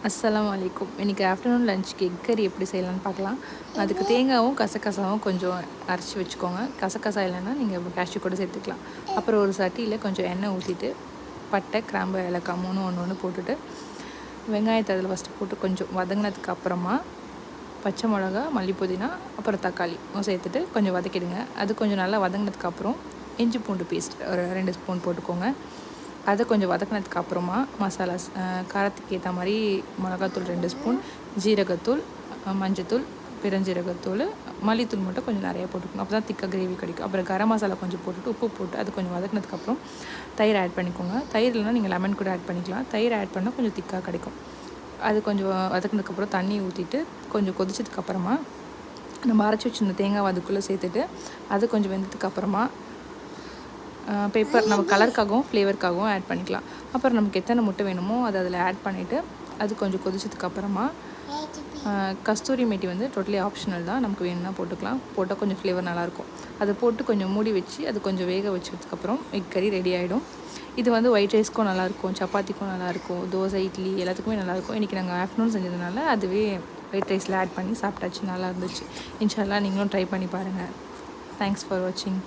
அஸ்ஸலாமு அலைக்கும். இன்றைக்கி ஆஃப்டர்நூன் லஞ்சுக்கு எக் கறி எப்படி செய்யலான்னு பார்க்கலாம். அதுக்கு தேங்காவும் கசகசாவும் கொஞ்சம் அரைச்சி வச்சுக்கோங்க. கசகசா இல்லைன்னா நீங்கள் கேஷ்யூ கூட சேர்த்துக்கலாம். அப்புறம் ஒரு சட்டியில் கொஞ்சம் எண்ணெய் ஊற்றிட்டு பட்டை, கிராம்பு, ஏலக்காய் ஒன்று ஒன்று போட்டுட்டு வெங்காயத்தை அதில் ஃபஸ்ட்டு போட்டு கொஞ்சம் வதங்கினதுக்கு அப்புறமா பச்சை மிளகா, மல்லி, புதினா, அப்புறம் தக்காளி சேர்த்துட்டு கொஞ்சம் வதக்கிடுங்க. அது கொஞ்சம் நல்லா வதங்கினதுக்கப்புறம் இஞ்சி பூண்டு பேஸ்ட் ஒரு 2 ஸ்பூன் போட்டுக்கோங்க. அதை கொஞ்சம் வதக்கினதுக்கு அப்புறமா மசாலாஸ் காரத்துக்கு ஏற்ற மாதிரி மிளகாத்தூள் 2 ஸ்பூன், ஜீரகத்தூள், மஞ்சத்தூள், பெருஞ்சீரகத்தூள், மல்லித்தூள் மட்டும் கொஞ்சம் நிறையா போட்டுக்கணும். அப்போ தான் திக்காக கிரேவி கிடைக்கும். அப்புறம் கரம் மசாலா கொஞ்சம் போட்டுட்டு உப்பு போட்டு அது கொஞ்சம் வதக்கினதுக்கப்புறம் தயிர் ஆட் பண்ணிக்கோங்க. தயிர் இல்லைனா நீங்கள் லெமன் கூட ஆட் பண்ணிக்கலாம். தயிர் ஆட் பண்ணால் கொஞ்சம் திக்காக கிடைக்கும். அது கொஞ்சம் வதக்கினதுக்கப்புறம் தண்ணி ஊற்றிட்டு கொஞ்சம் கொதிச்சதுக்கப்புறமா நம்ம அரைச்சி வச்சுருந்த தேங்காய் அதுக்குள்ளே சேர்த்துட்டு அது கொஞ்சம் வெந்ததுக்கப்புறமா பெப்பர் நம்ம கலருக்காகவும் ஃப்ளேவருக்காகவும் ஆட் பண்ணிக்கலாம். அப்புறம் நமக்கு எத்தனை முட்டை வேணுமோ அதை அதில் ஆட் பண்ணிவிட்டு அது கொஞ்சம் கொதிச்சதுக்கப்புறமா கஸ்தூரி மேட்டி வந்து டோட்டலி ஆப்ஷனல் தான், நமக்கு வேணும்னா போட்டுக்கலாம். போட்டால் கொஞ்சம் ஃப்ளேவர் நல்லாயிருக்கும். அதை போட்டு கொஞ்சம் மூடி வச்சு அது கொஞ்சம் வேக வச்சதுக்கப்புறம் எக் கறி ரெடி ஆகிடும். இது வந்து ஒயிட் ரைஸ்க்கும் நல்லாயிருக்கும், சப்பாத்திக்கும் நல்லாயிருக்கும், தோசை, இட்லி எல்லாத்துக்குமே நல்லாயிருக்கும். இன்றைக்கி நாங்கள் ஆஃப்டர்நூன் செஞ்சதுனால அதுவே ஒயிட் ரைஸில் ஆட் பண்ணி சாப்பிட்டாச்சு, நல்லா இருந்துச்சு. இன்ஷா அல்லாஹ் நீங்களும் ட்ரை பண்ணி பாருங்கள். தேங்க்ஸ் ஃபார் வாட்சிங்.